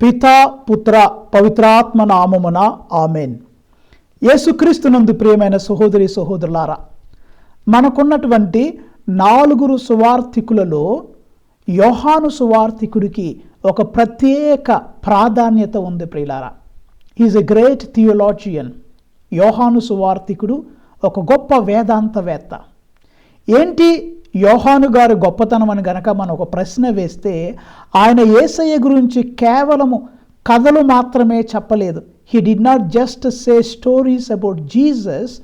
పితా పుత్ర పవిత్రాత్మ నామమున ఆమెన్. యేసుక్రీస్తునందు ప్రియమైన సహోదరి సహోదరులారా, మనకున్నటువంటి 4 సువార్థికులలో యోహాను సువార్థికుడికి ఒక ప్రత్యేక ప్రాధాన్యత ఉంది ప్రియులారా. Is a great theologian. యోహాను సువార్థికుడు ఒక గొప్ప వేదాంతవేత్త. ఏంటి యోహాను గారి గొప్పతనం అని గనక మనం ఒక ప్రశ్న వేస్తే, ఆయన యేసయ్య గురించి కేవలము కథలు మాత్రమే చెప్పలేదు. He did not just say stories about Jesus,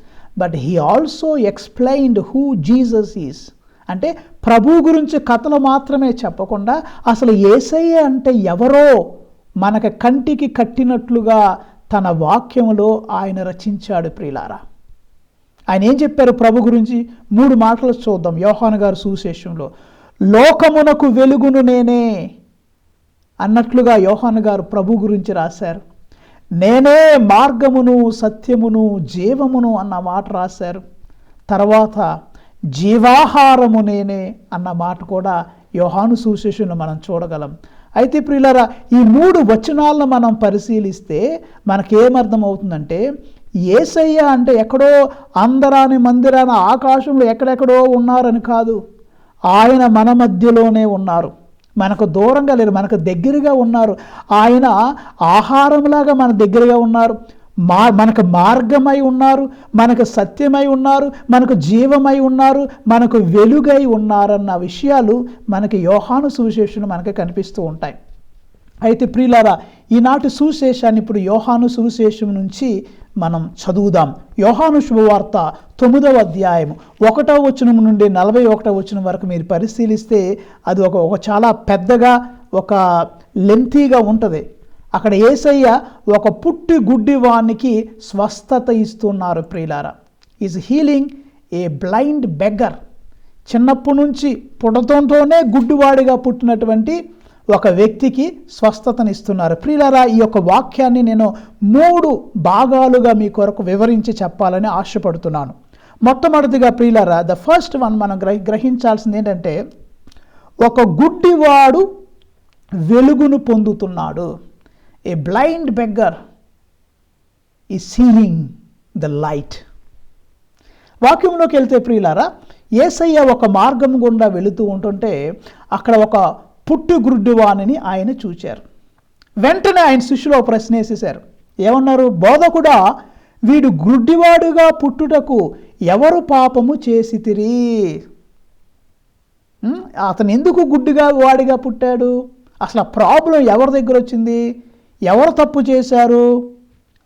but he also explained who Jesus is. అంటే ప్రభు గురించి కథలు మాత్రమే చెప్పకుండా అసలు యేసయ్య అంటే ఎవరో మనకు కంటికి కట్టినట్లుగా తన వాక్యములో ఆయన రచించాడు ప్రియులారా. ఆయన ఏం చెప్పారు ప్రభు గురించి? 3 మాటలు చూద్దాం. యోహాను గారు సువిశేషంలో లోకమునకు వెలుగును నేనే అన్నట్లుగా యోహాను గారు ప్రభు గురించి రాశారు. నేనే మార్గమును సత్యమును జీవమును అన్న మాట రాశారు. తర్వాత జీవాహారము నేనే అన్న మాట కూడా యోహాను సువిశేషంలో మనం చూడగలం. అయితే ప్రియులారా, ఈ 3 వచనాలను మనం పరిశీలిస్తే మనకేమర్థమవుతుందంటే, యేసయ్య అంటే ఎక్కడో అందరాని మందిరాన ఆకాశంలో ఎక్కడెక్కడో ఉన్నారని కాదు. ఆయన మన మధ్యలోనే ఉన్నారు. మనకు దూరంగా లేరు, మనకు దగ్గరగా ఉన్నారు. ఆయన ఆహారంలాగా మన దగ్గరగా ఉన్నారు. మనకు మార్గమై ఉన్నారు, మనకు సత్యమై ఉన్నారు, మనకు జీవమై ఉన్నారు, మనకు వెలుగై ఉన్నారన్న విషయాలు మనకి యోహాను సువిశేషంలో మనకి కనిపిస్తూ ఉంటాయి. అయితే ప్రియులారా, ఈనాటి సువిశేషాన్ని ఇప్పుడు యోహాను సువిశేషం నుంచి మనం చదువుదాం. యోహాను శుభవార్త 9వ అధ్యాయము 1వ వచనం నుండి 41వ వచనం వరకు మీరు పరిశీలిస్తే అది ఒక చాలా పెద్దగా ఒక లెంతీగా ఉంటుంది. అక్కడ యేసయ్య ఒక పుట్టి గుడ్డివానికి స్వస్థత ఇస్తున్నారు ప్రియులారా. Is healing A blind beggar. చిన్నప్పటి నుంచి పుట్టడంతోనే గుడ్డివాడిగా పుట్టినటువంటి ఒక వ్యక్తికి స్వస్థతనిస్తున్నారు ప్రియులారా. ఈ యొక్క వాక్యాన్ని నేను 3 భాగాలుగా మీ కొరకు వివరించి చెప్పాలని ఆశపడుతున్నాను. మొట్టమొదటిగా ప్రియులారా, ద ఫస్ట్ వన్ మనం గ్రహించాల్సింది ఏంటంటే, ఒక గుడ్డివాడు వెలుగును పొందుతున్నాడు. ఏ బ్లైండ్ బెగ్గర్ ఈ సీయింగ్ ద లైట్. వాక్యంలోకి వెళ్తే ప్రియులారా, యేసయ్య ఒక మార్గం గుండా వెళుతూ ఉంటుంటే అక్కడ ఒక పుట్టి గుడ్డివాణిని ఆయన చూచారు. వెంటనే ఆయన శిష్యులు ఒక ప్రశ్న వేసేశారు. ఏమన్నారు? బోధకుడా, వీడు గుడ్డివాడుగా పుట్టుటకు ఎవరు పాపము చేసితిరి? అతను ఎందుకు గుడ్డిగా వాడిగా పుట్టాడు? అసలు ఆ ప్రాబ్లం ఎవరి దగ్గర వచ్చింది? ఎవరు తప్పు చేశారు?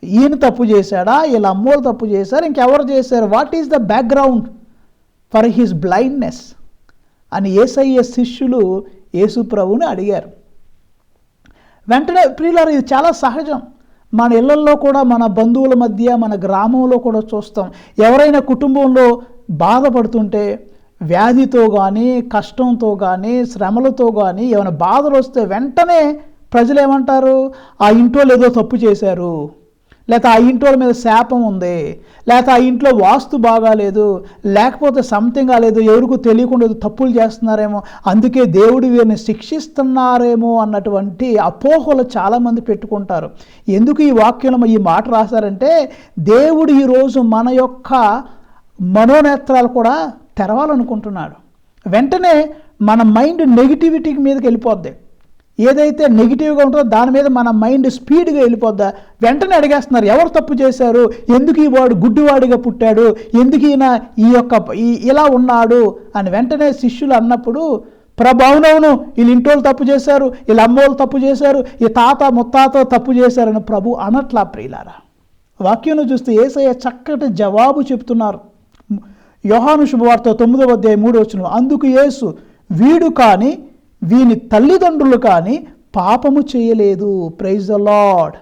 ఈయన తప్పు చేశాడా? వీళ్ళ అమ్మోళ్ళు తప్పు చేశారు? ఇంకెవరు చేశారు? What is the background for his blindness అని యేసయ్య శిష్యులు యేసు ప్రభువుని అడిగారు. వెంటనే ప్రియులారా, ఇది చాలా సహజం. మన ఇళ్లల్లో కూడా, మన బంధువుల మధ్య, మన గ్రామంలో కూడా చూస్తాం. ఎవరైనా కుటుంబంలో బాధపడుతుంటే, వ్యాధితో కానీ, కష్టంతో కానీ, శ్రమలతో కానీ ఏమైనా బాధలు వస్తే వెంటనే ప్రజలు ఏమంటారు? ఆ ఇంట్లో ఏదో తప్పు చేశారు, లేకపోతే ఆ ఇంట్లో మీద శాపం ఉంది, లేకపోతే ఆ ఇంట్లో వాస్తు బాగాలేదు, లేకపోతే సంథింగ్ కాలేదు, ఎవరికి తెలియకుండా తప్పులు చేస్తున్నారేమో, అందుకే దేవుడు వీరిని శిక్షిస్తున్నారేమో అన్నటువంటి అపోహలు చాలామంది పెట్టుకుంటారు. ఎందుకు ఈ వాక్యంలో ఈ మాట రాశారంటే, దేవుడు ఈరోజు మన యొక్క మనోనేత్రాలు కూడా తెరవాలనుకుంటున్నాడు. వెంటనే మన మైండ్ నెగిటివిటీ మీదకి వెళ్ళిపోద్ది. ఏదైతే నెగిటివ్గా ఉంటుందో దాని మీద మన మైండ్ స్పీడ్గా వెళ్ళిపోద్దా. వెంటనే అడిగేస్తున్నారు, ఎవరు తప్పు చేశారు? ఎందుకు ఈ వాడు గుడ్డివాడిగా పుట్టాడు? ఎందుకు ఈయన ఇలా ఉన్నాడు అని వెంటనే శిష్యులు అన్నప్పుడు, అవునవును, వీళ్ళ ఇంటోళ్ళు తప్పు చేశారు, వీళ్ళ అమ్మోళ్ళు తప్పు చేశారు, ఈ తాత ముత్తాత తప్పు చేశారని ప్రభు అనట్లా ప్రియులారా. వాక్యం చూస్తే యేసయ్య చక్కటి జవాబు చెప్తున్నారు. యోహాను శుభవార్త 9వ అధ్యాయం 3వ వచనం, అందుకు యేసు, వీడు కానీ వీని తల్లిదండ్రులు కానీ పాపము చేయలేదు. Praise the Lord.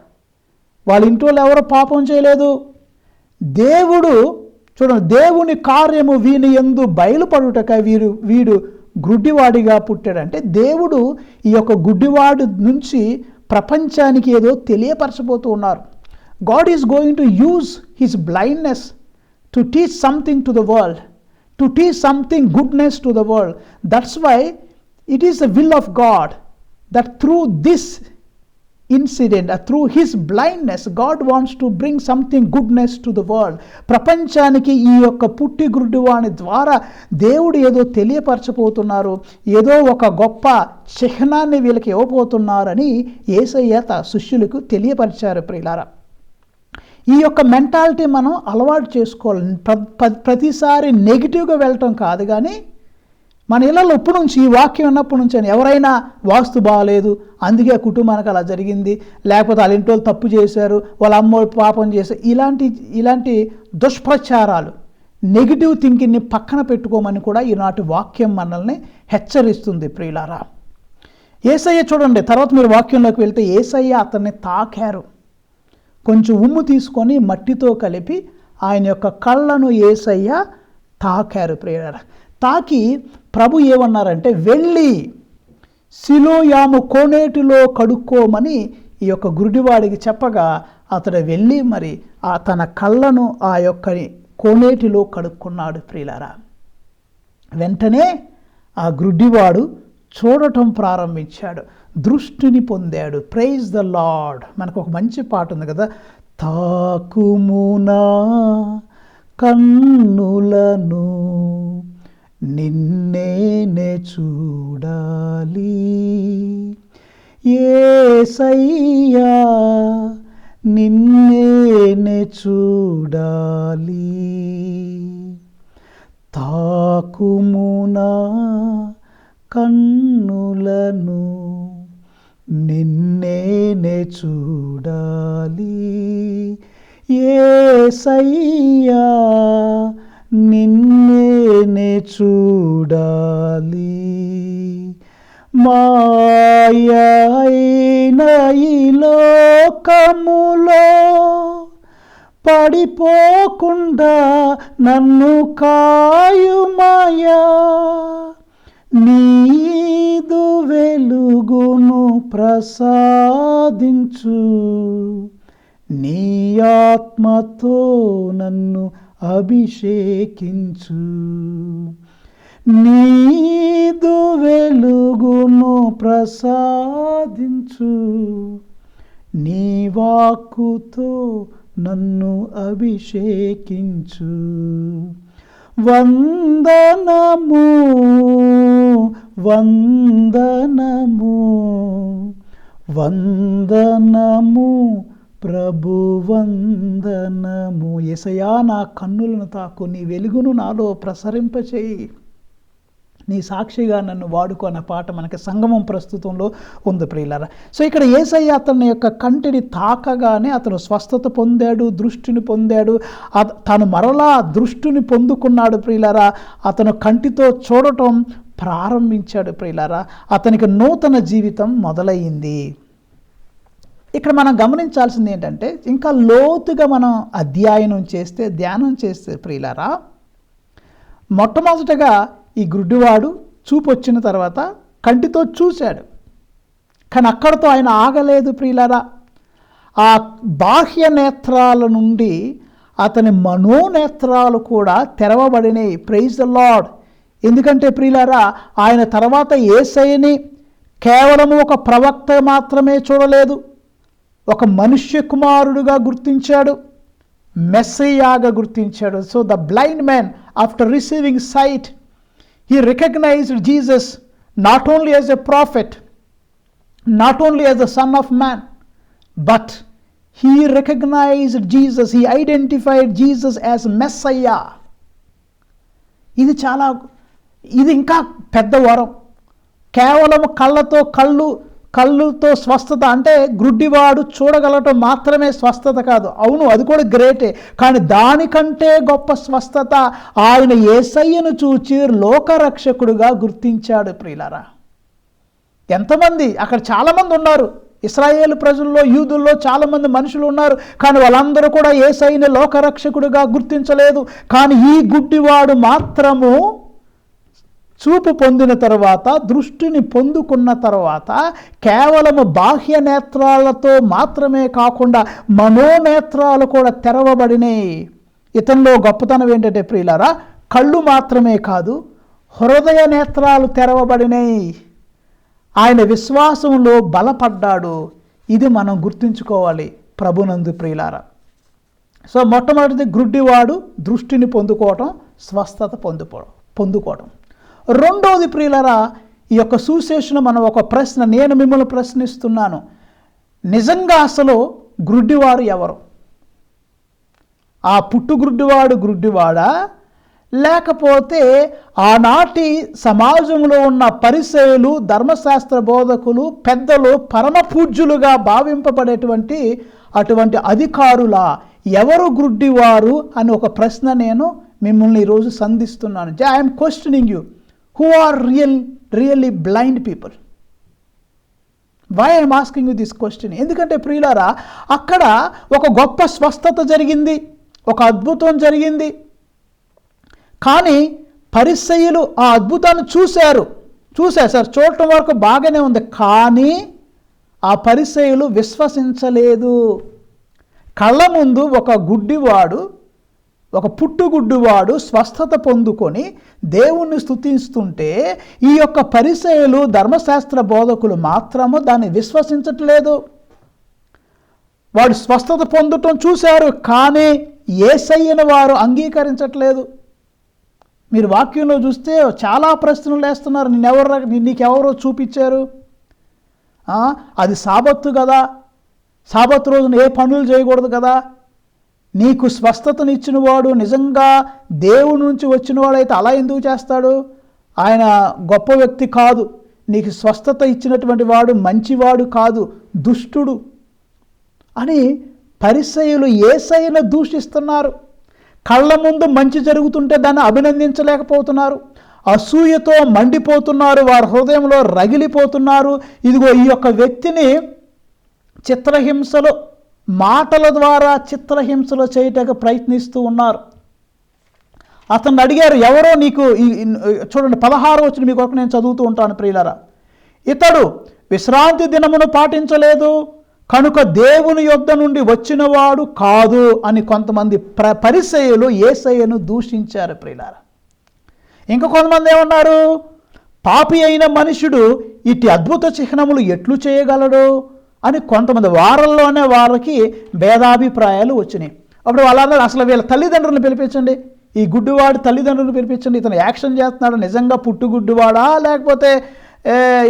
వాళ్ళ ఇంట్లో ఎవరు పాపం చేయలేదు. దేవుడు చూడండి, దేవుని కార్యము వీని యందు బయలుపడుటకై వీడు గుడ్డివాడిగా పుట్టాడంటే, దేవుడు ఈ యొక్క గుడ్డివాడి నుంచి ప్రపంచానికి ఏదో తెలియపరచబోతూ ఉన్నారు. God is going to use his blindness to teach something to the world, to teach something goodness to the world. That's why it is the will of God that through this incident, through his blindness God wants to bring something goodness to the world. ప్రపంచానికి ఈ యొక్క పుట్టి గుడ్డివాని ద్వారా దేవుడు ఏదో తెలియపరచబోతున్నారు, ఏదో ఒక గొప్ప చిహ్నాన్ని వీళ్ళకి ఇవ్వబోతున్నారని యేసయ్య శిష్యులకు తెలియపరిచారు. ప్రియులారా, ఈ యొక్క మెంటాలిటీ మనం అలవాటు చేసుకోవాలి. ప్రతిసారి నెగిటివ్గా వెళ్ళటం కాదు, కానీ మన ఇళ్ళలో ఇప్పటి నుంచి ఈ వాక్యం ఉన్నప్పటి నుంచి అని ఎవరైనా వాస్తు బాగాలేదు, అందుకే కుటుంబానికి అలా జరిగింది, లేకపోతే వాళ్ళ ఇంట్లో తప్పు చేశారు, వాళ్ళ అమ్మ పాపం చేశారు, ఇలాంటి దుష్ప్రచారాలు, నెగిటివ్ థింకింగ్ని పక్కన పెట్టుకోమని కూడా ఈనాటి వాక్యం మనల్ని హెచ్చరిస్తుంది. ప్రియులారా, యేసయ్య చూడండి, తర్వాత మీరు వాక్యంలోకి వెళ్తే యేసయ్య అతన్ని తాకారు. కొంచెం ఉమ్ము తీసుకొని మట్టితో కలిపి ఆయన యొక్క కళ్ళను యేసయ్య తాకారు. ప్రియులారా, తాకి ప్రభు ఏమన్నారంటే, వెళ్ళి సిలోయాము కోనేటిలో కడుక్కోమని ఈ యొక్క గురుడివాడికి చెప్పగా అతడు వెళ్ళి మరి తన కళ్ళను ఆ యొక్క కోనేటిలో కడుక్కున్నాడు. ప్రియులారా, వెంటనే ఆ గుడ్డివాడు చూడటం ప్రారంభించాడు, దృష్టిని పొందాడు. Praise the Lord. మనకు ఒక మంచి పాట ఉంది కదా, తాకుమునా కన్నులను నిన్నే చూడాలి, యేసయ్యా నిన్నే చూడాలి, తాకుమునా కన్నులను నిన్నే చూడాలి, యేసయ్యా నిన్నే చూడాలి, మాయైన ఈ లోకములో పడిపోకుండా నన్ను కాయుమయా, నీదు వెలుగును ప్రసాదించు, నీ ఆత్మతో నన్ను అభిషేకించు, నీదు వెలుగును ప్రసాదించు, నీ వాక్కుతో నన్ను అభిషేకించు, వందనము వందనము వందనము ప్రభు వందనము. యేసయ్యా, నా కన్నులను తాకు, నీ వెలుగును నాలో ప్రసరింపచేయి, నీ సాక్షిగా నన్ను వాడుకో అన్న పాట మనకి సంగమం ప్రస్తుతంలో ఉంది. ప్రియులారా, సో ఇక్కడ యేసయ్య అతని యొక్క కంటిని తాకగానే అతను స్వస్థత పొందాడు, దృష్టిని పొందాడు. తాను మరలా దృష్టిని పొందుకున్నాడు. ప్రియులారా, అతను కంటితో చూడటం ప్రారంభించాడు. ప్రియులారా, అతనికి నూతన జీవితం మొదలయ్యింది. ఇక్కడ మనం గమనించాల్సింది ఏంటంటే, ఇంకా లోతుగా మనం అధ్యయనం చేస్తే, ధ్యానం చేస్తే ప్రియులారా, మొట్టమొదటగా ఈ గుడ్డివాడు చూపు వచ్చిన తర్వాత కంటితో చూశాడు, కానీ అక్కడితో ఆయన ఆగలేదు. ప్రియులారా, ఆ బాహ్య నేత్రాల నుండి అతని మనోనేత్రాలు కూడా తెరవబడినాయి. Praise the lord. ఎందుకంటే ప్రియులారా, ఆయన తర్వాత యేసయ్యని కేవలము ఒక ప్రవక్త మాత్రమే చూడలేదు, ఒక మనుష్య కుమారుడుగా గుర్తించాడు, మెస్సయ్యాగా గుర్తించాడు. So the blind man after receiving sight, he recognized Jesus not only as a prophet, not only as the Son of Man, but he recognized Jesus, he identified Jesus as Messiah. ఇది ఇంకా పెద్ద వరం. కేవలం కళ్ళుతో స్వస్థత అంటే గుడ్డివాడు చూడగలటం మాత్రమే స్వస్థత కాదు. అవును, అది కూడా గ్రేటే, కానీ దానికంటే గొప్ప స్వస్థత ఆయన యేసయ్యను చూచి లోకరక్షకుడుగా గుర్తించాడు. ప్రియులారా, ఎంతమంది అక్కడ చాలామంది ఉన్నారు, ఇశ్రాయేలు ప్రజల్లో, యూదుల్లో చాలామంది మనుషులు ఉన్నారు, కానీ వాళ్ళందరూ కూడా యేసయ్యని లోకరక్షకుడుగా గుర్తించలేదు. కానీ ఈ గుడ్డివాడు మాత్రము చూపు పొందిన తర్వాత, దృష్టిని పొందుకున్న తర్వాత, కేవలము బాహ్య నేత్రాలతో మాత్రమే కాకుండా మనోనేత్రాలు కూడా తెరవబడినాయి. ఇతనిలో గొప్పతనం ఏంటంటే ప్రియులారా, కళ్ళు మాత్రమే కాదు, హృదయ నేత్రాలు తెరవబడినాయి. ఆయన విశ్వాసంలో బలపడ్డాడు. ఇది మనం గుర్తుంచుకోవాలి ప్రభునందు ప్రియులారా. సో మొట్టమొదటిది గ్రుడ్డివాడు దృష్టిని పొందుకోవటం, స్వస్థత పొందుకోవటం. రెండవది ప్రియులారా, ఈ యొక్క సువిశేషను మనం ఒక ప్రశ్న, నేను మిమ్మల్ని ప్రశ్నిస్తున్నాను, నిజంగా అసలు గ్రుడ్డివాడు ఎవరు? ఆ పుట్టుగ్రుడ్డివాడు గ్రుడ్డివాడా, లేకపోతే ఆనాటి సమాజంలో ఉన్న పరిసయ్యులు, ధర్మశాస్త్ర బోధకులు, పెద్దలు, పరమ పూజ్యులుగా భావింపబడేటువంటి అటువంటి అధికారుల ఎవరు గ్రుడ్డివారు అని ఒక ప్రశ్న నేను మిమ్మల్ని ఈరోజు సంధిస్తున్నాను. I'm questioning you, who are really blind people? Why I'm asking you this question? ఎందుకంటే ప్రియులారా, అక్కడ ఒక గొప్ప స్వస్థత జరిగింది, ఒక అద్భుతం జరిగింది. కానీ పరిసయ్యులు ఆ అద్భుతాన్ని చూశారు సార్, చూడటం వరకు బాగానే ఉంది. కానీ ఆ పరిసయ్యులు విశ్వసించలేదు. కళ్ళ ముందు ఒక గుడ్డివాడు, ఒక పుట్టుగుడ్డివాడు స్వస్థత పొందుకొని దేవుణ్ణి స్తుతిస్తుంటే ఈ యొక్క పరిసయ్యులు, ధర్మశాస్త్ర బోధకులు మాత్రము దాన్ని విశ్వసించట్లేదు. వాడు స్వస్థత పొందటం చూశారు, కానీ యేసయ్యను వారు అంగీకరించట్లేదు. మీరు వాక్యంలో చూస్తే చాలా ప్రశ్నలు వేస్తున్నారు. నీకెవరో చూపించారు? అది సాబత్తు కదా, సాబత్తు రోజున ఏ పనులు చేయకూడదు కదా, నీకు స్వస్థతనిచ్చిన వాడు నిజంగా దేవుడి నుంచి వచ్చిన వాడైతే అలా ఎందుకు చేస్తాడు? ఆయన గొప్ప వ్యక్తి కాదు, నీకు స్వస్థత ఇచ్చినటువంటి వాడు మంచివాడు కాదు, దుష్టుడు అని పరిసయ్యులు యేసయ్యను దూషిస్తున్నారు. కళ్ళ ముందు మంచి జరుగుతుంటే దాన్ని అభినందించలేకపోతున్నారు, అసూయతో మండిపోతున్నారు, వారి హృదయంలో రగిలిపోతున్నారు. ఇదిగో ఈ యొక్క వ్యక్తిని చిత్రహింసలు, మాటల ద్వారా చిత్రహింసలు చేయటానికి ప్రయత్నిస్తూ ఉన్నారు. అతన్ని అడిగారు, ఎవరో నీకు చూడండి 16వ వచనం మీకు ఒక నేను చదువుతూ ఉంటాను ప్రియులారా. ఇతడు విశ్రాంతి దినమును పాటించలేదు కనుక దేవుని యొద్ద నుండి వచ్చినవాడు కాదు అని కొంతమంది పరిసయ్యులు యేసయ్యను దూషించారు ప్రియులారా. ఇంకా కొంతమంది ఏమన్నారు, పాపి అయిన మనుషుడు ఇటు అద్భుత చిహ్నములు ఎట్లు చేయగలడు అని కొంతమంది. వారంలోనే వారికి భేదాభిప్రాయాలు వచ్చినాయి. అప్పుడు వాళ్ళందరూ అసలు వీళ్ళ తల్లిదండ్రులను పిలిపించండి, ఈ గుడ్డివాడి తల్లిదండ్రులను పిలిపించండి, ఇతను యాక్షన్ చేస్తున్నాడు, నిజంగా పుట్టుగుడ్డివాడా లేకపోతే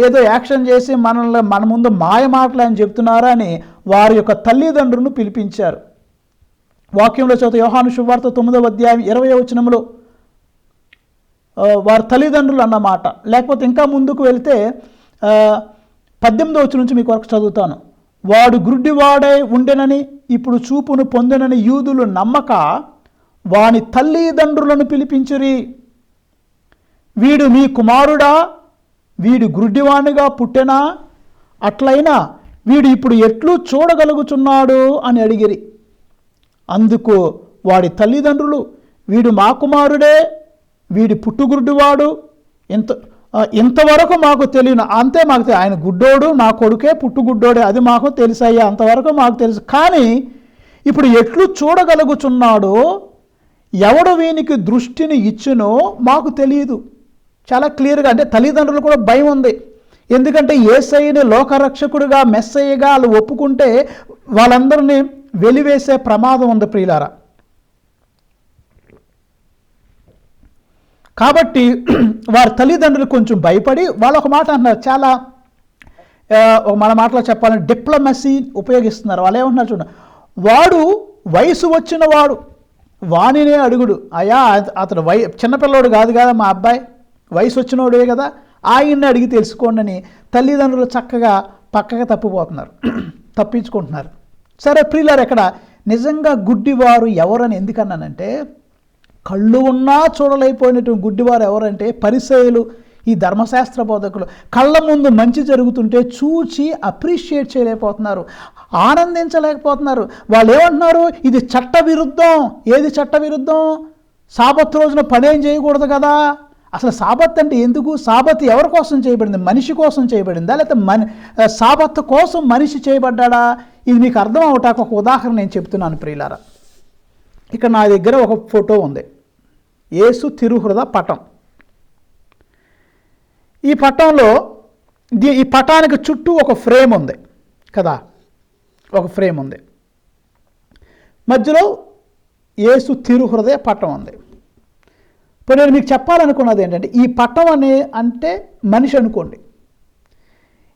ఏదో యాక్షన్ చేసి మన ముందు మాయ మాటలు అని చెప్తున్నారా అని వారి యొక్క తల్లిదండ్రులను పిలిపించారు. వాక్యంలో చదువుతా యోహాను శుభవార్త 9వ అధ్యాయం 20వ వచనంలో వారి తల్లిదండ్రులు అన్నమాట. లేకపోతే ఇంకా ముందుకు వెళితే 18వ వచనం నుంచి మీకు వరకు చదువుతాను. వాడు గుడ్డివాడై ఉండెనని ఇప్పుడు చూపును పొందెనని యూదులు నమ్మక వాని తల్లిదండ్రులను పిలిపించిరి. వీడు మీ కుమారుడా, వీడు గుడ్డివాణిగా పుట్టెనా, అట్లయినా వీడు ఇప్పుడు ఎట్లు చూడగలుగుచున్నాడు అని అడిగిరి. అందుకు వాడి తల్లిదండ్రులు, వీడు మా కుమారుడే, వీడి పుట్టుగుడ్డివాడు, ఇంతవరకు మాకు తెలియను. అంతే మాకు తెలియదు, ఆయన గుడ్డోడు, నా కొడుకే పుట్టుగుడ్డోడే, అది మాకు తెలుసయ్యా, అంతవరకు మాకు తెలుసు. కానీ ఇప్పుడు ఎట్లు చూడగలుగుచున్నాడో, ఎవడు వీనికి దృష్టిని ఇచ్చునో మాకు తెలియదు. చాలా క్లియర్గా, అంటే తల్లిదండ్రులు కూడా భయం ఉంది. ఎందుకంటే యేసయ్యని లోకరక్షకుడిగా, మెస్సయ్యగా వాళ్ళు ఒప్పుకుంటే వాళ్ళందరినీ వెలివేసే ప్రమాదం ఉంది ప్రియులారా. కాబట్టి వారి తల్లిదండ్రులు కొంచెం భయపడి వాళ్ళు ఒక మాట అంటున్నారు, చాలా మన మాటలో చెప్పాలంటే డిప్లొమసీ ఉపయోగిస్తున్నారు. వాళ్ళు ఏమంటున్నారు చూడండి, వాడు వయసు వచ్చిన వాడు వాణినే అడుగుడు. అయ్యా అతడు చిన్నపిల్లవాడు కాదు కదా మా అబ్బాయి, వయసు వచ్చినోడే కదా, ఆయన్ని అడిగి తెలుసుకోండి అని తల్లిదండ్రులు చక్కగా పక్కగా తప్పించుకుంటున్నారు. సరే ప్రియులారు, ఎక్కడ నిజంగా గుడ్డివారు ఎవరని ఎందుకన్నానంటే, కళ్ళు ఉన్నా చూడలేకపోయినటువంటి గుడ్డివారు ఎవరంటే పరిసయ్యులు, ఈ ధర్మశాస్త్ర బోధకులు. కళ్ళ ముందు మంచి జరుగుతుంటే చూచి అప్రిషియేట్ చేయలేకపోతున్నారు, ఆనందించలేకపోతున్నారు. వాళ్ళు ఏమంటున్నారు, ఇది చట్టవిరుద్ధం. ఏది చట్టవిరుద్ధం? సాబత్ రోజున పనేం చేయకూడదు కదా. అసలు సాబత్ అంటే ఎందుకు? సాబత్ ఎవరి కోసం చేయబడింది? మనిషి కోసం చేయబడిందా, లేకపోతే సాబత్ కోసం మనిషి చేయబడ్డా? ఇది మీకు అర్థం అవటానికి ఒక ఉదాహరణ నేను చెప్తున్నాను ప్రియులారా. ఇక్కడ నా దగ్గర ఒక ఫోటో ఉంది, యేసు తిరుహృద పటం. ఈ పటంలో ఈ పటానికి చుట్టూ ఒక ఫ్రేమ్ ఉంది కదా, ఒక ఫ్రేమ్ ఉంది, మధ్యలో యేసు తిరుహృదయ పట్టం ఉంది. ఇప్పుడు నేను మీకు చెప్పాలనుకున్నది ఏంటంటే, ఈ పట్టం అంటే మనిషి అనుకోండి,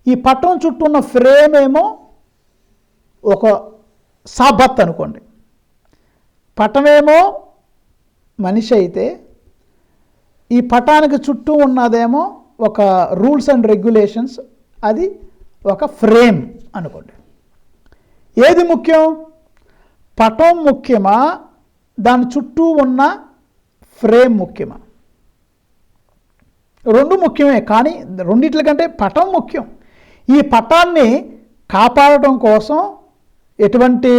ఈ పట్టం చుట్టూ ఉన్న ఫ్రేమ్ ఏమో ఒక సాబత్ అనుకోండి. పట్టమేమో మనిషి అయితే ఈ పటానికి చుట్టూ ఉన్నదేమో ఒక రూల్స్ అండ్ రెగ్యులేషన్స్, అది ఒక ఫ్రేమ్ అనుకోండి. ఏది ముఖ్యం? పటం ముఖ్యమా, దాని చుట్టూ ఉన్న ఫ్రేమ్ ముఖ్యమా? రెండు ముఖ్యమే, కానీ రెండిట్లకంటే పటం ముఖ్యం. ఈ పటాన్ని కాపాడటం కోసం ఎటువంటి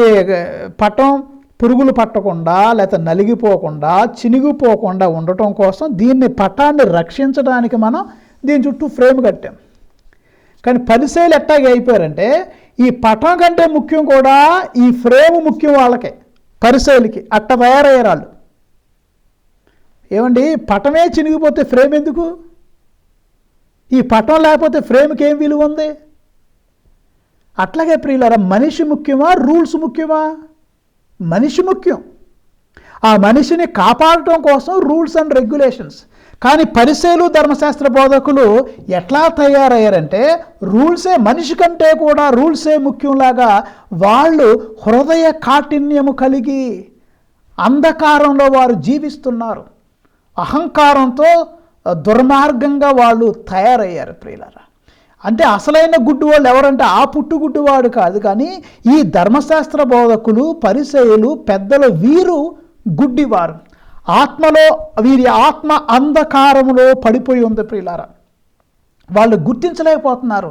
పటం పురుగులు పట్టకుండా లేకపోతే నలిగిపోకుండా చినిగిపోకుండా ఉండటం కోసం పటాన్ని రక్షించడానికి మనం దీని చుట్టూ ఫ్రేమ్ కట్టాం. కానీ పరిసయ్యులు ఎట్టాగే అయిపోయారంటే, ఈ పటం కంటే ముఖ్యం కూడా ఈ ఫ్రేమ్ ముఖ్యం వాళ్ళకే, పరిసయ్యులకి. అట్ట తయారయ్యారు వాళ్ళు. ఏమండి, పటమే చినిగిపోతే ఫ్రేమ్ ఎందుకు? ఈ పటం లేకపోతే ఫ్రేమ్కి ఏం విలువ ఉంది? అట్లాగే ప్రియులారా, మనిషి ముఖ్యమా, రూల్స్ ముఖ్యమా? మనిషి ముఖ్యం. ఆ మనిషిని కాపాడటం కోసం రూల్స్ అండ్ రెగ్యులేషన్స్. కానీ పరిసయ్యులు ధర్మశాస్త్ర బోధకులు ఎట్లా తయారయ్యారంటే, రూల్సే మనిషి కంటే కూడా రూల్సే ముఖ్యంలాగా వాళ్ళు హృదయ కాఠిన్యము కలిగి అంధకారంలో వారు జీవిస్తున్నారు. అహంకారంతో దుర్మార్గంగా వాళ్ళు తయారయ్యారు ప్రియులారా. అంటే అసలైన గుడ్డివాళ్ళు ఎవరంటే ఆ పుట్టుగుడ్డివాడు కాదు, కానీ ఈ ధర్మశాస్త్ర బోధకులు పరిసయ్యులు పెద్దలు వీరు గుడ్డివారు. ఆత్మలో వీరి ఆత్మ అంధకారములో పడిపోయి ఉంది ప్రియులారా. వాళ్ళు గుర్తించలేకపోతున్నారు.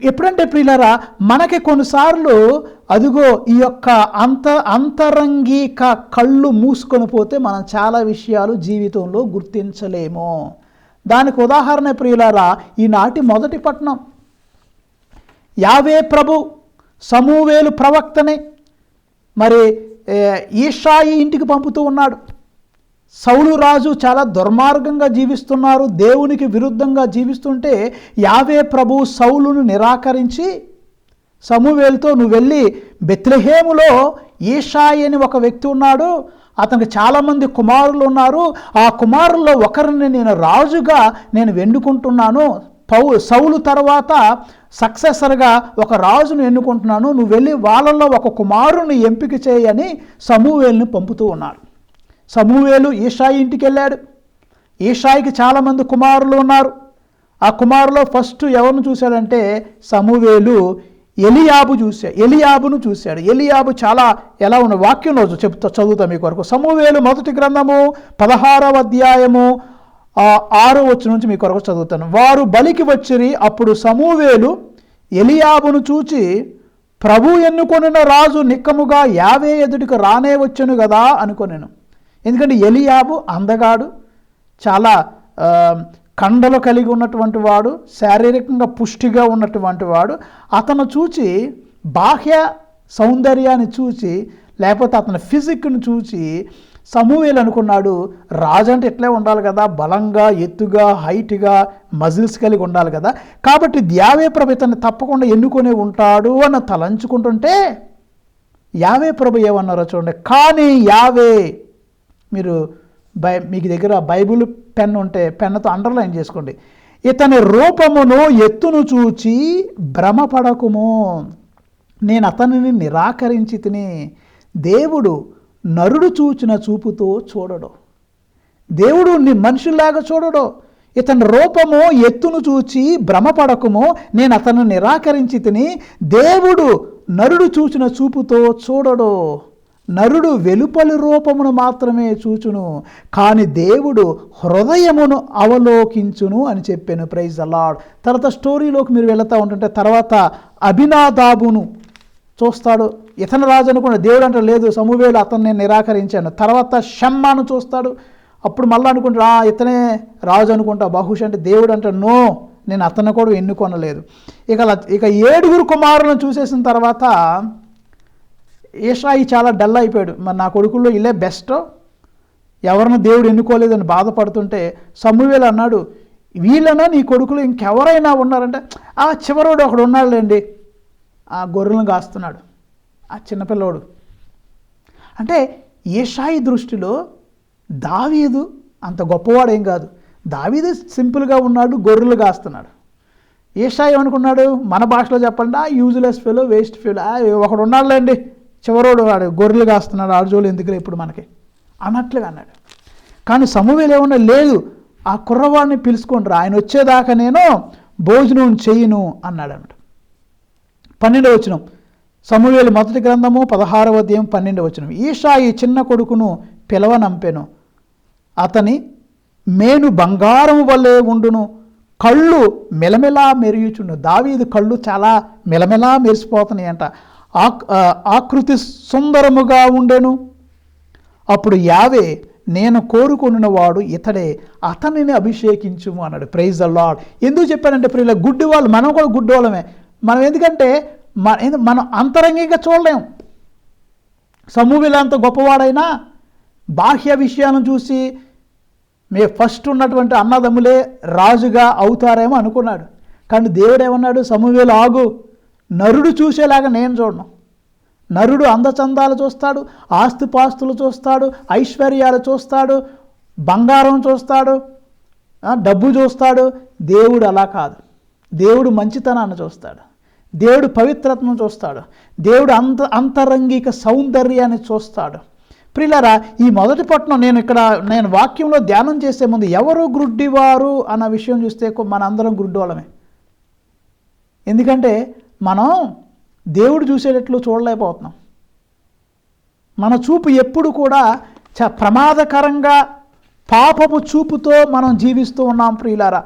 ఎప్పుడంటే ప్రియులారా, మనకి కొన్నిసార్లు అదిగో ఈ యొక్క అంతరంగిక కళ్ళు మూసుకొని పోతే మనం చాలా విషయాలు జీవితంలో గుర్తించలేము. దానికి ఉదాహరణ ప్రియులారా, ఈనాటి మొదటి పట్టణం యావే ప్రభు సమూవేలు ప్రవక్తని మరి ఈషాయి ఇంటికి పంపుతూ ఉన్నాడు. సౌలు రాజు చాలా దుర్మార్గంగా జీవిస్తున్నారు, దేవునికి విరుద్ధంగా జీవిస్తుంటే యావే ప్రభు సౌలును నిరాకరించి సమూవేలుతో, నువ్వు వెళ్ళి బెత్లెహేములో ఈషాయి అని ఒక వ్యక్తి ఉన్నాడు, అతనికి చాలామంది కుమారులు ఉన్నారు, ఆ కుమారుల్లో ఒకరిని నేను రాజుగా ఎన్నుకుంటున్నాను, సౌలు తర్వాత సక్సెసర్గా ఒక రాజును ఎన్నుకుంటున్నాను, నువ్వు వెళ్ళి వాళ్ళల్లో ఒక కుమారుని ఎంపిక చేయని సమూవేలుని పంపుతూ ఉన్నారు. సమూవేలు ఈషాయి ఇంటికి వెళ్ళాడు. ఈషాయికి చాలామంది కుమారులు ఉన్నారు. ఆ కుమారులో ఫస్ట్ ఎవరిని చూశాడంటే సమూవేలు ఎలియాబును చూశాడు. ఎలియాబు చాలా ఎలా ఉన్న వాక్యంలో చదువుతా మీ కొరకు. సమూవేలు మొదటి గ్రంథము 16వ అధ్యాయము 6వ వచనం నుంచి మీ కొరకు చదువుతాను. వారు బలికి వచ్చిరి, అప్పుడు సమూవేలు ఎలియాబును చూచి, ప్రభు ఎన్నుకొనిన రాజు నిక్కముగా యావే ఎదుటికి రానే వచ్చెను కదా అనుకొనెను. ఎందుకంటే ఎలియాబు అందగాడు, చాలా కండలు కలిగి ఉన్నటువంటి వాడు, శారీరకంగా పుష్టిగా ఉన్నటువంటి వాడు. అతను చూచి, బాహ్య సౌందర్యాన్ని చూచి లేకపోతే అతని ఫిజిక్ను చూచి సమూయేలు అనుకున్నాడు, రాజు అంటే ఇట్లే ఉండాలి కదా, బలంగా ఎత్తుగా హైట్గా మజిల్స్ కలిగి ఉండాలి కదా, కాబట్టి యావే ప్రభు ఇతన్ని తప్పకుండా ఎన్నుకొని ఉంటాడు అని తలంచుకుంటుంటే యావే ప్రభు ఏమన్నారో చూడండి. కానీ యావే, మీకు దగ్గర బైబిల్ పెన్ ఉంటే పెన్నుతో అండర్లైన్ చేసుకోండి. ఇతని రూపమును ఎత్తును చూచి భ్రమపడకుము, నేను అతనిని నిరాకరించి తిని. దేవుడు నరుడు చూచిన చూపుతో చూడడు, దేవుడు మనుషుల్లాగా చూడడు. ఇతని రూపము ఎత్తును చూచి భ్రమపడకుము, నేను అతను నిరాకరించి తిని. దేవుడు నరుడు చూచిన చూపుతో చూడడు, నరుడు వెలుపలి రూపమును మాత్రమే చూచును, కానీ దేవుడు హృదయమును అవలోకించును అని చెప్పాను. Praise the Lord. తర్వాత స్టోరీలోకి మీరు వెళుతూ ఉంటుంటే తర్వాత అబినాదాబును చూస్తాడు. ఇతను రాజు అనుకున్న, దేవుడు అంటే లేదు, సమూవేలు అతన్ని నేను నిరాకరించాను. తర్వాత షమ్మాను చూస్తాడు. అప్పుడు మళ్ళీ అనుకుంటా ఇతనే రాజు అనుకుంటా, బహుశా అంటే దేవుడు అంటే నో, నేను అతన్ని కూడా ఎన్నుకొనలేదు. ఇక 7 కుమారులను చూసేసిన తర్వాత ఈషాయి చాలా డల్ అయిపోయాడు. మరి నా కొడుకుల్లో ఇల్లే బెస్ట్, ఎవరిని దేవుడు ఎన్నుకోలేదని బాధపడుతుంటే సమూయేలు అన్నాడు, వీళ్ళనా నీ కొడుకులు ఇంకెవరైనా ఉన్నారంటే, చివరోడు ఒకడు ఉన్నాడులేండి, ఆ గొర్రెలను కాస్తున్నాడు ఆ చిన్నపిల్లోడు. అంటే ఏషాయి దృష్టిలో దావీదు అంత గొప్పవాడేం కాదు. దావీదు సింపుల్గా ఉన్నాడు, గొర్రెలు కాస్తున్నాడు. ఏషాయి ఏమనుకున్నాడు, మన భాషలో చెప్పండి, యూజ్లెస్ ఫెలో, వేస్ట్ ఫెలో, ఒకడు ఉన్నాడులేండి చివరోడు, వాడు గొర్రెలు కాస్తున్నాడు, ఆర్జోలు ఎందుకులే ఇప్పుడు మనకి అన్నట్లుగా అన్నాడు. కానీ సమూయేలు ఏమన్నా, లేదు ఆ కుర్రవాడిని పిలుచుకుంటారు, ఆయన వచ్చేదాకా నేను భోజనం చెయ్యను అన్నాడు అన్నమాట. 12వ వచనం, సమూయేలు మొదటి గ్రంథము 16వ అధ్యాయం 12వ వచనం. ఈషాయి చిన్న కొడుకును పిలవనంపెను, అతని మేను బంగారము వల్లే ఉండును, కళ్ళు మెలమెలా మెరియుచుండు. దావీదు కళ్ళు చాలా మెలమెలా మెరిసిపోతున్నాయి అంట. ఆకృతి సుందరముగా ఉండెను. అప్పుడు యావే, నేను కోరుకున్న వాడు ఇతడే, అతనిని అభిషేకించుము అన్నాడు. Praise the Lord. ఎందుకు చెప్పానంటే ప్రియుల, గుడ్డి వాళ్ళు, మనం కూడా గుడ్డి వాళ్ళమే. మనం ఎందుకంటే మనం అంతరంగికంగా చూడలేం. సమూయేలు అంత గొప్పవాడైనా బాహ్య విషయాలను చూసి ఫస్ట్ ఉన్నటువంటి అన్నదమ్ములే రాజుగా అవుతారేమో అనుకున్నాడు. కానీ దేవుడు ఏమన్నాడు, సమూయేలు ఆగు, నరుడు చూసేలాగా నేను చూడను. నరుడు అందచందాలు చూస్తాడు, ఆస్తిపాస్తులు చూస్తాడు, ఐశ్వర్యాలు చూస్తాడు, బంగారం చూస్తాడు, డబ్బు చూస్తాడు. దేవుడు అలా కాదు. దేవుడు మంచితనాన్ని చూస్తాడు, దేవుడు పవిత్రతను చూస్తాడు, దేవుడు అంతరంగిక సౌందర్యాన్ని చూస్తాడు. ప్రియులారా, ఈ మొదటి పట్టణం నేను వాక్యంలో ధ్యానం చేసే ముందు ఎవరు గుడ్డివారు అన్న విషయం చూస్తే మనందరం గుడ్డివాళ్ళమే. ఎందుకంటే మనం దేవుడు చూసేటట్లు చూడలేకపోతున్నాం. మన చూపు ఎప్పుడు కూడా ప్రమాదకరంగా పాపపు చూపుతో మనం జీవిస్తూ ఉన్నాం. ప్రియులారా,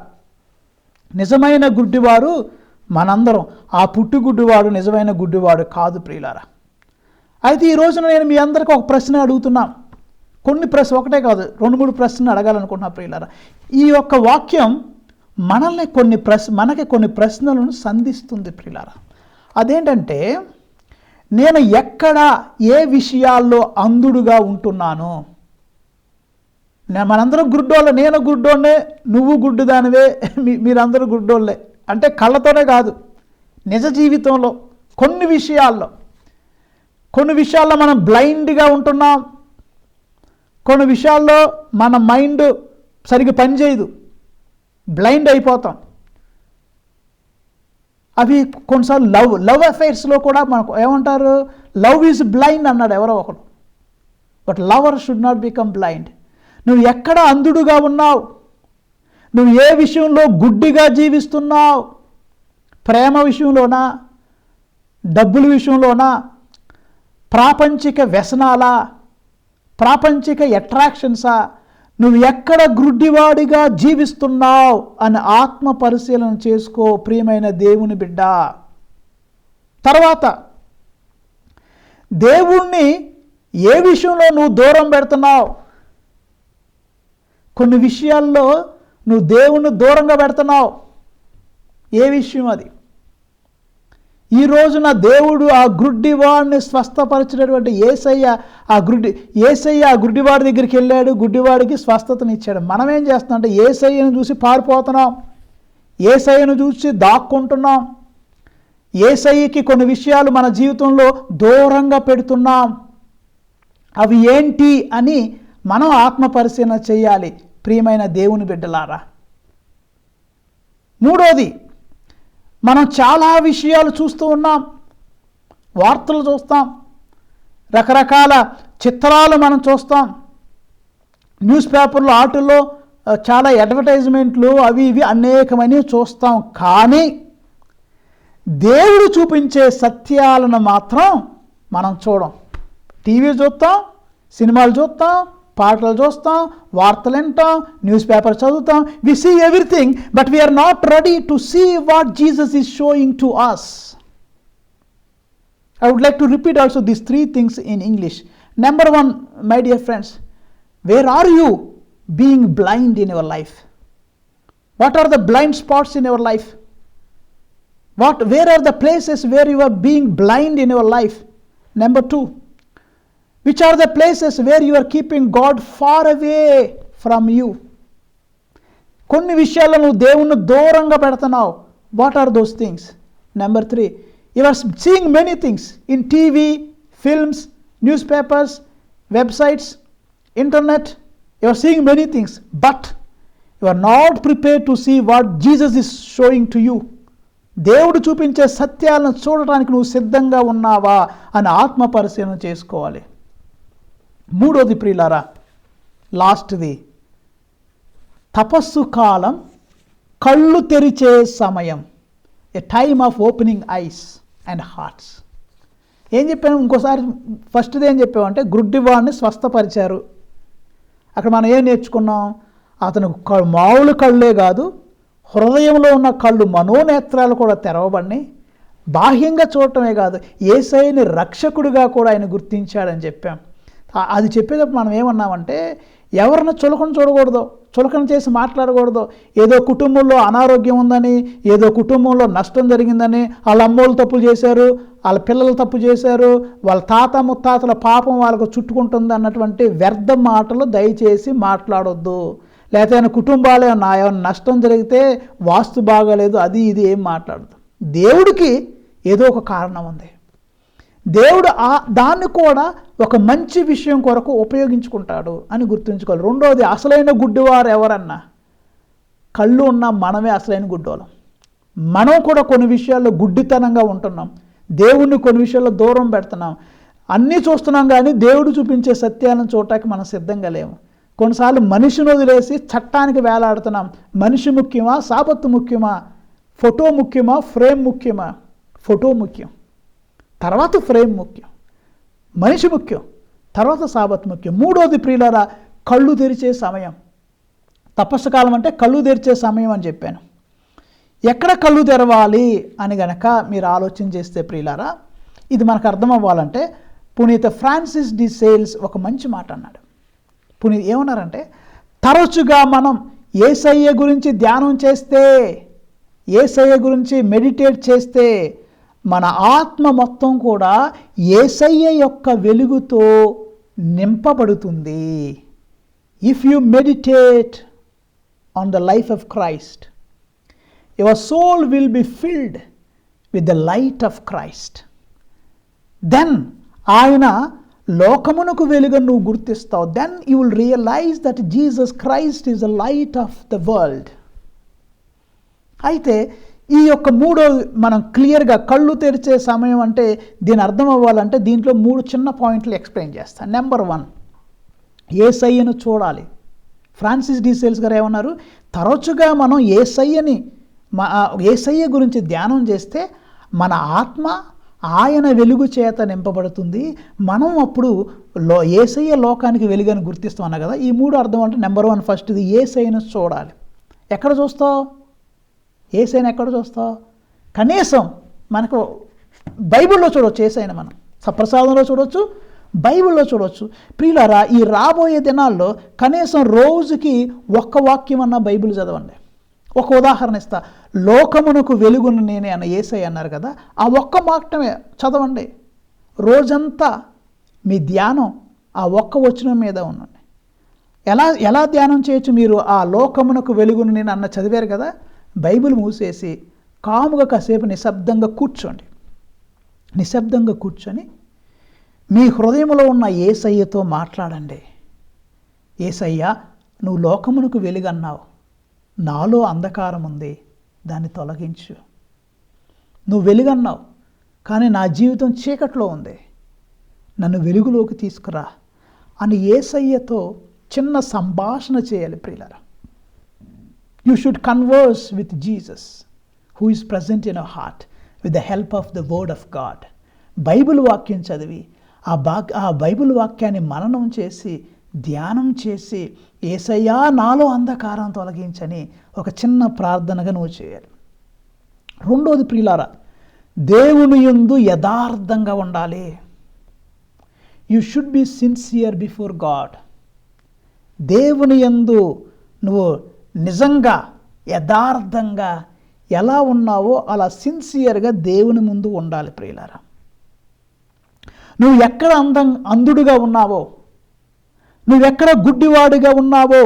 నిజమైన గుడ్డివారు మనందరం. ఆ పుట్టి గుడ్డివాడు నిజమైన గుడ్డివాడు కాదు ప్రియులారా. అయితే ఈ రోజున నేను మీ అందరికీ ఒక ప్రశ్న అడుగుతున్నాను. కొన్ని ప్రశ్న, ఒకటే కాదు 2-3 ప్రశ్నలు అడగాలనుకుంటున్నా ప్రియులారా. ఈ యొక్క వాక్యం మనకి కొన్ని ప్రశ్నలను సంధిస్తుంది ప్రియులారా. అదేంటంటే, నేను ఎక్కడ ఏ విషయాల్లో అంధుడుగా ఉంటున్నాను? మనందరం గుడ్డోళ్ళే, నేను గుడ్డోళ్ళే, నువ్వు గుడ్డుదానివే, మీరందరూ గుడ్డోళ్ళే. అంటే కళ్ళతోనే కాదు, నిజ జీవితంలో కొన్ని విషయాల్లో మనం బ్లైండ్గా ఉంటున్నాం. కొన్ని విషయాల్లో మన మైండ్ సరిగ్గా పనిచేయదు, బ్లైండ్ అయిపోతాం. అవి కొన్నిసార్లు లవ్ అఫైర్స్లో కూడా మనకు ఏమంటారు, లవ్ ఈజ్ బ్లైండ్ అన్నాడు ఎవరో ఒకడు. But lover should not become blind. నువ్వు ఎక్కడ అంధుడుగా ఉన్నావు? నువ్వు ఏ విషయంలో గుడ్డిగా జీవిస్తున్నావు? ప్రేమ విషయంలోనా, డబ్బుల విషయంలోనా, ప్రాపంచిక వ్యసనాలా, ప్రాపంచిక అట్రాక్షన్సా? నువ్వు ఎక్కడ గుడ్డివాడిగా జీవిస్తున్నావు అని ఆత్మ పరిశీలన చేసుకో ప్రియమైన దేవుని బిడ్డ. తర్వాత, దేవుణ్ణి ఏ విషయంలో నువ్వు దూరం పెడుతున్నావు? కొన్ని విషయాల్లో నువ్వు దేవుణ్ణి దూరంగా పెడుతున్నావు. ఏ విషయం అది? ఈ రోజున దేవుడు ఆ గుడ్డివాడిని స్వస్థపరిచినటువంటి యేసయ్య ఆ గుడ్డివాడి దగ్గరికి వెళ్ళాడు, గుడ్డివాడికి స్వస్థతని ఇచ్చాడు. మనం ఏం చేస్తున్నాం అంటే యేసయ్యను చూసి పారిపోతున్నాం, యేసయ్యను చూసి దాక్కుంటున్నాం, యేసయ్యకి కొన్ని విషయాలు మన జీవితంలో దూరంగా పెడుతున్నాం. అవి ఏంటి అని మనం ఆత్మ పరిశీలన చేయాలి ప్రియమైన దేవుని బిడ్డలారా. మూడోది, మనం చాలా విషయాలు చూస్తూ ఉన్నాం, వార్తలు చూస్తాం, రకరకాల చిత్రాలు మనం చూస్తాం, న్యూస్ పేపర్లో ఆటల్లో చాలా అడ్వర్టైజ్మెంట్లు అవి ఇవి అనేకమైనవి చూస్తాం. కానీ దేవుడు చూపించే సత్యాలను మాత్రం మనం చూడం. టీవీ చూస్తాం, సినిమాలు చూస్తాం, పాటలు చూస్తాం, వార్తలు వింటాం, న్యూస్ పేపర్ చదువుతాం. We see everything, but we're not ready to see what Jesus is showing to us. I would like to repeat also these 3 things in English. Number 1, my dear friends, where are you being blind in your life? What are the blind spots in your life? Where are the places where you are being blind in your life? Number 2, which are the places where you are keeping God far away from you? కొన్ని విషయాలను దేవుణ్ణి దూరంగా పెడుతున్నావు. What are those things? Number 3, You are seeing many things in TV, films, newspapers, websites, internet. You are seeing many things, but you are not prepared to see what Jesus is showing to you. దేవుడు చూపించే సత్యాలను చూడటానికి నువ్వు సిద్ధంగా ఉన్నావా అని ఆత్మ పరిశీలన చేసుకోవాలి. మూడోది ప్రియులారా, లాస్ట్ది, తపస్సు కాలం, కళ్ళు తెరిచే సమయం, ఎ time of opening ice and hearts. ఏం చెప్పాను ఇంకోసారి? ఫస్ట్ది ఏం చెప్పామంటే గుడ్డివాడిని స్వస్థపరిచారు. అక్కడ మనం ఏం నేర్చుకున్నాం? అతను మామూలు కళ్ళే కాదు, హృదయంలో ఉన్న కళ్ళు, మనోనేత్రాలు కూడా తెరవబడినాయి. బాహ్యంగా చూడటమే కాదు, యేసయ్యని రక్షకుడిగా కూడా ఆయన గుర్తించాడని చెప్పాం. అది చెప్పేటప్పుడు మనం ఏమన్నామంటే ఎవరిని చులకన చూడకూడదు, చులకన చేసి మాట్లాడకూడదు. ఏదో కుటుంబంలో అనారోగ్యం ఉందని, ఏదో కుటుంబంలో నష్టం జరిగిందని, వాళ్ళ అమ్మోళ్ళు తప్పులు చేశారు, వాళ్ళ పిల్లలు తప్పు చేశారు, వాళ్ళ తాత ముత్తాతల పాపం వాళ్ళకు చుట్టుకుంటుంది అన్నటువంటి వ్యర్థ మాటలు దయచేసి మాట్లాడొద్దు. లేకపోతే ఆయన కుటుంబాలు ఏమైనా నష్టం జరిగితే వాస్తు బాగాలేదు అది ఇది ఏం మాట్లాడదు. దేవుడికి ఏదో ఒక కారణం ఉంది. దేవుడు దాన్ని కూడా ఒక మంచి విషయం కొరకు ఉపయోగించుకుంటాడు అని గుర్తుంచుకోవాలి. రెండోది, అసలైన గుడ్డివారు ఎవరన్నా కళ్ళు ఉన్న మనమే అసలైన గుడ్డోళ్ళం. మనం కూడా కొన్ని విషయాల్లో గుడ్డితనంగా ఉంటున్నాం, దేవుణ్ణి కొన్ని విషయాల్లో దూరం పెడుతున్నాం. అన్నీ చూస్తున్నాం కానీ దేవుడు చూపించే సత్యాలను చూడటానికి మనం సిద్ధంగా లేము. కొన్నిసార్లు మనిషిని వదిలేసి చట్టానికి వేలాడుతున్నాం. మనిషి ముఖ్యమా, సాబత్తు ముఖ్యమా, ఫోటో ముఖ్యమా, ఫ్రేమ్ ముఖ్యమా? ఫోటో ముఖ్యం, తర్వాత ఫ్రేమ్ ముఖ్యం. మనిషి ముఖ్యం, తర్వాత సాబత్ ముఖ్యం. మూడోది ప్రియులారా, కళ్ళు తెరిచే సమయం. తపస్సు కాలం అంటే కళ్ళు తెరిచే సమయం అని చెప్పాను. ఎక్కడ కళ్ళు తెరవాలి అని గనక మీరు ఆలోచన చేస్తే ప్రియులారా, ఇది మనకు అర్థం అవ్వాలంటే పునీత ఫ్రాన్సిస్ డి సేల్స్ ఒక మంచి మాట అన్నాడు. ఏమన్నారంటే, తరచుగా మనం యేసయ్య గురించి ధ్యానం చేస్తే, యేసయ్య గురించి మెడిటేట్ చేస్తే మన ఆత్మ మొత్తం కూడా యేసయ్య యొక్క వెలుగుతో నింపబడుతుంది. If you meditate on the life of Christ, your soul will be filled with the light of Christ. Then ఆయన లోకమునకు వెలుగు నువ్వు గుర్తిస్తావు. Then you will realize that Jesus Christ is the light of the world. అయితే ఈ యొక్క మూడో మనం క్లియర్గా కళ్ళు తెరిచే సమయం అంటే దీని అర్థం అవ్వాలంటే దీంట్లో 3 చిన్న పాయింట్లు ఎక్స్ప్లెయిన్ చేస్తాను. నెంబర్ 1, యేసయ్యను చూడాలి. ఫ్రాన్సిస్ డి సేల్స్ గారు ఏమన్నారు? తరచుగా మనం యేసయ్య గురించి ధ్యానం చేస్తే మన ఆత్మ ఆయన వెలుగు చేత నింపబడుతుంది. మనం అప్పుడు యేసయ్య లోకానికి వెలుగని గుర్తిస్తాం అన్నా కదా. ఈ 3 అర్థం అంటే నెంబర్ 1 ఫస్ట్ది యేసయ్యను చూడాలి. ఎక్కడ చూస్తావు? యేసయ్యను ఎక్కడ చూస్తావు? కనీసం మనకు బైబిల్లో చూడవచ్చు. యేసయ్యను మనం సప్రసాదంలో చూడవచ్చు, బైబిల్లో చూడవచ్చు. ప్రియులారా, ఈ రాబోయే దినాల్లో కనీసం రోజుకి ఒక్క వాక్యం అన్న బైబిల్ చదవండి. ఒక ఉదాహరణ ఇస్తా. లోకమునకు వెలుగును నేనే అన్న యేసయ్య అన్నారు కదా, ఆ ఒక్క మాటమే చదవండి. రోజంతా మీ ధ్యానం ఆ ఒక్క వచనం మీద ఉండండి. ఎలా ధ్యానం చేయొచ్చు? మీరు ఆ లోకమునకు వెలుగును నేను అన్న చదివారు కదా, బైబిల్ మూసేసి కాముగా కాసేపు నిశ్శబ్దంగా కూర్చోండి. నిశ్శబ్దంగా కూర్చొని మీ హృదయంలో ఉన్న యేసయ్యతో మాట్లాడండి. యేసయ్య, నువ్వు లోకమునకు వెలుగన్నావు, నాలో అంధకారం ఉంది, దాన్ని తొలగించు. నువ్వు వెలుగన్నావు కానీ నా జీవితం చీకట్లో ఉంది, నన్ను వెలుగులోకి తీసుకురా అని యేసయ్యతో చిన్న సంభాషణ చేయాలి ప్రియులారా. You should converse with Jesus who is present in our heart with the help of the word of God. Bible వాక్యం చదివి ఆ బైబిల్ వాక్యాన్ని మననం చేసి ధ్యానం చేసి యేసయ్యా నాలో అంధకారం తొలగించని ఒక చిన్న ప్రార్థనగా నువ్వు చేయాలి. రెండోది ప్రియులారా, దేవుని యందు యథార్థంగా ఉండాలి. You should be sincere before God. దేవుని యందు నువ్వు నిజంగా యథార్థంగా ఎలా ఉన్నావో అలా సిన్సియర్గా దేవుని ముందు ఉండాలి ప్రియులారా. నువ్వు ఎక్కడ అంధుడుగా ఉన్నావో, నువ్వెక్కడ గుడ్డివాడిగా ఉన్నావో,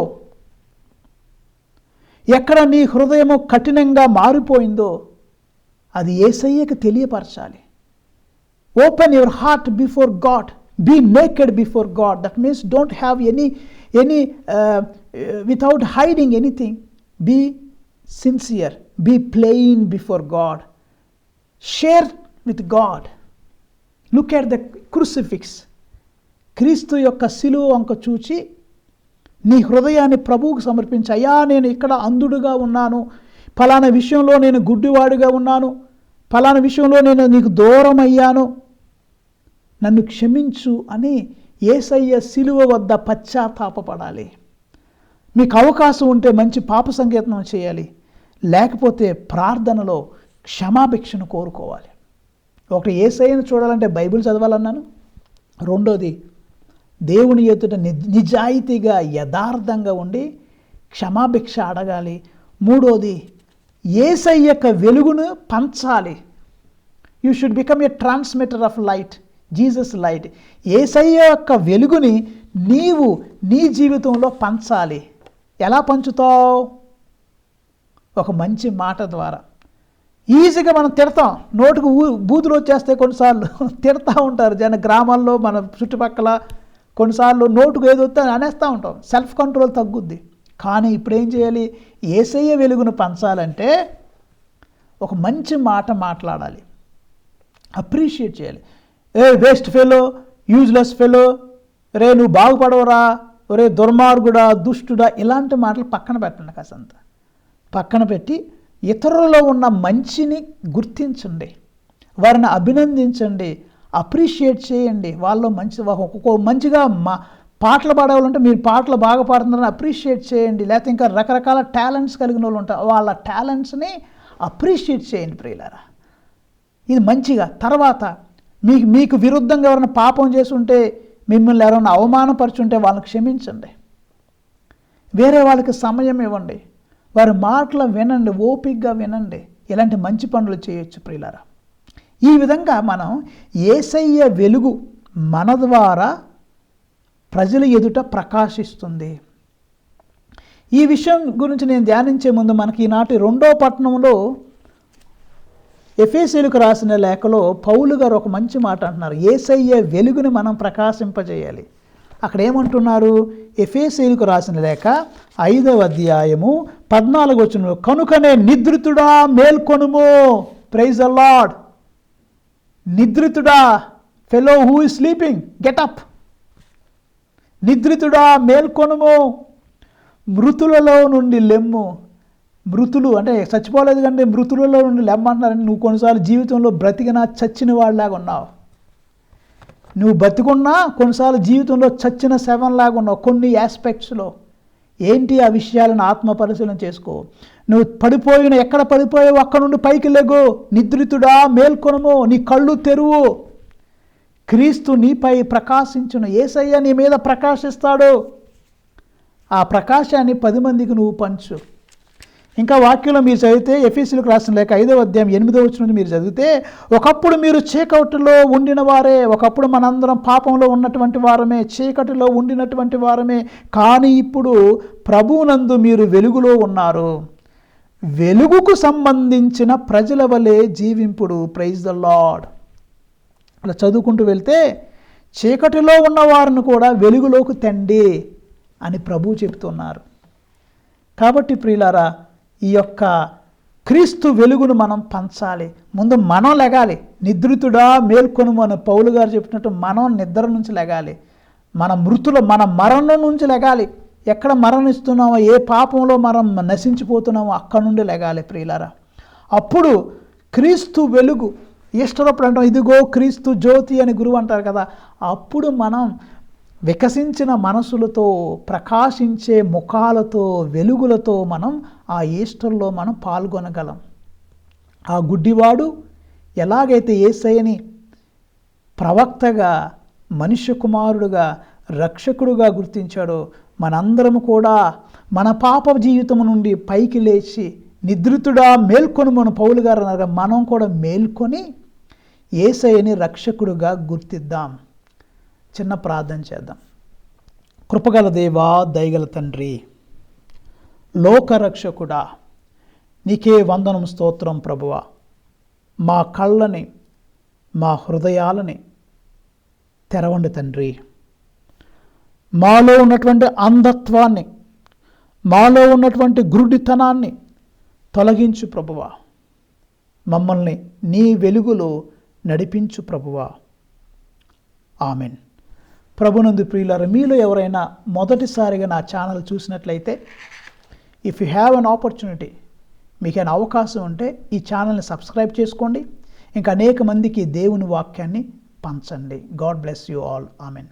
ఎక్కడ నీ హృదయము కఠినంగా మారిపోయిందో అది యేసయ్యకు తెలియపరచాలి. Open your heart before God, be naked before God. That means don't have any without hiding anything. Be sincere, be plain before God. Share with God. Look at the crucifix. క్రీస్తు యొక్క శిలువ వంక చూచి నీ హృదయాన్ని ప్రభువుకు సమర్పించి, అయ్యా నేను ఇక్కడ అంధుడుగా ఉన్నాను, ఫలానా విషయంలో నేను గుడ్డివాడుగా ఉన్నాను, ఫలానా విషయంలో నేను నీకు దూరం అయ్యాను, నన్ను క్షమించు అని యేసయ్య శిలువ వద్ద పశ్చాత్తాపపడాలి. మీకు అవకాశం ఉంటే మంచి పాప సంకీర్తనం చేయాలి, లేకపోతే ప్రార్థనలో క్షమాభిక్షను కోరుకోవాలి. ఒకటి యేసయ్యను చూడాలంటే బైబిల్ చదవాలన్నాను. రెండోది దేవుని ఎదుట నిజాయితీగా యథార్థంగా ఉండి క్షమాభిక్ష అడగాలి. మూడోది యేసయ్య యొక్క వెలుగును పంచాలి. You should become a transmitter of light, Jesus light. యేసయ్య యొక్క వెలుగుని నీవు నీ జీవితంలో పంచాలి. ఎలా పంచుతావు? ఒక మంచి మాట ద్వారా. ఈజీగా మనం తిడతాం, నోటుకు బూతులు వచ్చేస్తే కొన్నిసార్లు తిడతా ఉంటారు గ్రామాల్లో, మన చుట్టుపక్కల కొన్నిసార్లు నోటుకు ఏదో వస్తే అనేస్తూ ఉంటాం, సెల్ఫ్ కంట్రోల్ తగ్గుద్ది. కానీ ఇప్పుడు ఏం చేయాలి? యేసయ్య వెలుగును పంచాలంటే ఒక మంచి మాట మాట్లాడాలి, అప్రిషియేట్ చేయాలి. ఏ వేస్ట్ ఫెలో, యూజ్లెస్ ఫెలో, రే నువ్వు బాగుపడవరా, ఒరే దుర్మార్గుడా, దుష్టుడా, ఇలాంటి మాటలు పక్కన పెట్టండి. కాసంత పక్కన పెట్టి ఇతరులలో ఉన్న మంచిని గుర్తించండి, వారిని అభినందించండి, అప్రిషియేట్ చేయండి. వాళ్ళు మంచిగా పాటలు పాడేవాళ్ళు మీరు పాటలు బాగా పాడుతున్నారని అప్రిషియేట్ చేయండి. లేకపోతే ఇంకా రకరకాల టాలెంట్స్ కలిగిన వాళ్ళు ఉంటారు, వాళ్ళ టాలెంట్స్ని అప్రిషియేట్ చేయండి ప్రియులారా. ఇది మంచిగా. తర్వాత మీకు విరుద్ధంగా ఎవరైనా పాపం చేసి ఉంటే, మిమ్మల్ని ఎవరైనా అవమానపరుచుంటే వాళ్ళని క్షమించండి. వేరే వాళ్ళకి సమయం ఇవ్వండి, వారి మాటలు వినండి, ఓపికగా వినండి. ఇలాంటి మంచి పనులు చేయొచ్చు ప్రియులారా. ఈ విధంగా మనం యేసయ్య వెలుగు మన ద్వారా ప్రజల ఎదుట ప్రకాశిస్తుంది. ఈ విషయం గురించి నేను ధ్యానించే ముందు మనకి ఈనాటి 2వ పట్టణంలో ఎఫెసీయులకు రాసిన లేఖలో పౌలు గారు ఒక మంచి మాట అంటున్నారు. యేసయ్య వెలుగుని మనం ప్రకాశింపజేయాలి. అక్కడ ఏమంటున్నారు? ఎఫెసీయులకు రాసిన లేఖ 5వ అధ్యాయము 14వ వచనంలో, కనుకనే నిద్రితుడా మేల్కొనుము. Praise the Lord. నిద్రితుడా, fellow who is sleeping, get up. నిద్రితుడా మేల్కొనుము, మృతులలో నుండి లెమ్ము. మృతులు అంటే చచ్చిపోలేదు కంటే మృతులలో నుండి లెమ్మంటున్నారంటే, నువ్వు కొన్నిసార్లు జీవితంలో బ్రతికినా చచ్చిన వాళ్ళలాగా ఉన్నావు. నువ్వు బతికున్నా కొన్నిసార్లు జీవితంలో చచ్చిన శవంలాగా ఉన్నావు కొన్ని ఆస్పెక్ట్స్లో. ఏంటి ఆ విషయాలను ఆత్మ పరిశీలన చేసుకో. నువ్వు ఎక్కడ పడిపోయావు అక్కడ నుండి పైకి లెగు. నిద్రితుడా మేల్కొనుము, నీ కళ్ళు తెరువు. క్రీస్తు నీపై ప్రకాశించును. యేసయ్య నీ మీద ప్రకాశిస్తాడు. ఆ ప్రకాశాన్ని 10 మందికి నువ్వు పంచు. ఇంకా వాక్యంలో మీరు చదివితే ఎఫెసీయులకు రాసిన లేఖ 5వ అధ్యాయం 8వ వచనం నుంచి మీరు చదివితే, ఒకప్పుడు మీరు చీకటిలో ఉండిన వారే, ఒకప్పుడు మనందరం పాపంలో ఉన్నటువంటి వారమే, చీకటిలో ఉండినటువంటి వారమే, కానీ ఇప్పుడు ప్రభువునందు మీరు వెలుగులో ఉన్నారు. వెలుగుకు సంబంధించిన ప్రజల వలె జీవింపుడు. Praise the lord. అలా చదువుకుంటూ వెళ్తే, చీకటిలో ఉన్నవారిని కూడా వెలుగులోకి తెండి అని ప్రభువు చెబుతున్నారు. కాబట్టి ప్రియులారా, ఈ యొక్క క్రీస్తు వెలుగును మనం పంచాలి. ముందు మనం లెగాలి. నిద్రితుడా మేల్కొనుము అని పౌలు గారు చెప్పినట్టు మనం నిద్ర నుంచి లెగాలి. మన మరణం నుంచి లెగాలి. ఎక్కడ మరణిస్తున్నామో, ఏ పాపంలో మనం నశించిపోతున్నామో అక్కడ నుండి లెగాలి ప్రియులారా. అప్పుడు క్రీస్తు వెలుగు, ఈస్టరప్పుడు అంటాం ఇదిగో క్రీస్తు జ్యోతి అని గురువు అంటారు కదా, అప్పుడు మనం వికసించిన మనసులతో, ప్రకాశించే ముఖాలతో, వెలుగులతో మనం ఆ ఈస్టర్లో మనం పాల్గొనగలం. ఆ గుడ్డివాడు ఎలాగైతే యేసయ్యని ప్రవక్తగా, మనుష్య కుమారుడుగా, రక్షకుడుగా గుర్తించాడో, మనందరం కూడా మన పాప జీవితం నుండి పైకి లేచి నిద్రితుడా మేల్కొని మన పౌలు గారు అన్నారు, మనం కూడా మేల్కొని యేసయ్యని రక్షకుడుగా గుర్తిద్దాం. చిన్న ప్రార్థన చేద్దాం. కృపగల దేవా, దయగల తండ్రి, లోకరక్షకుడా, నీకే వందనం స్తోత్రం ప్రభువా. మా కళ్ళని, మా హృదయాలని తెరవండి తండ్రి. మాలో ఉన్నటువంటి అంధత్వాన్ని, మాలో ఉన్నటువంటి గురుడితనాన్ని తొలగించు ప్రభువా. మమ్మల్ని నీ వెలుగులో నడిపించు ప్రభువా. ఆమెన్. ప్రభునందు ప్రియులారా, మీలో ఎవరైనా మొదటిసారిగా నా ఛానల్ చూసినట్లయితే, if you have an opportunity, మీకైనా అవకాశం ఉంటే ఈ ఛానల్ని సబ్స్క్రైబ్ చేసుకోండి. ఇంకా అనేక మందికి దేవుని వాక్యాన్ని పంచండి. God bless you all. Amen.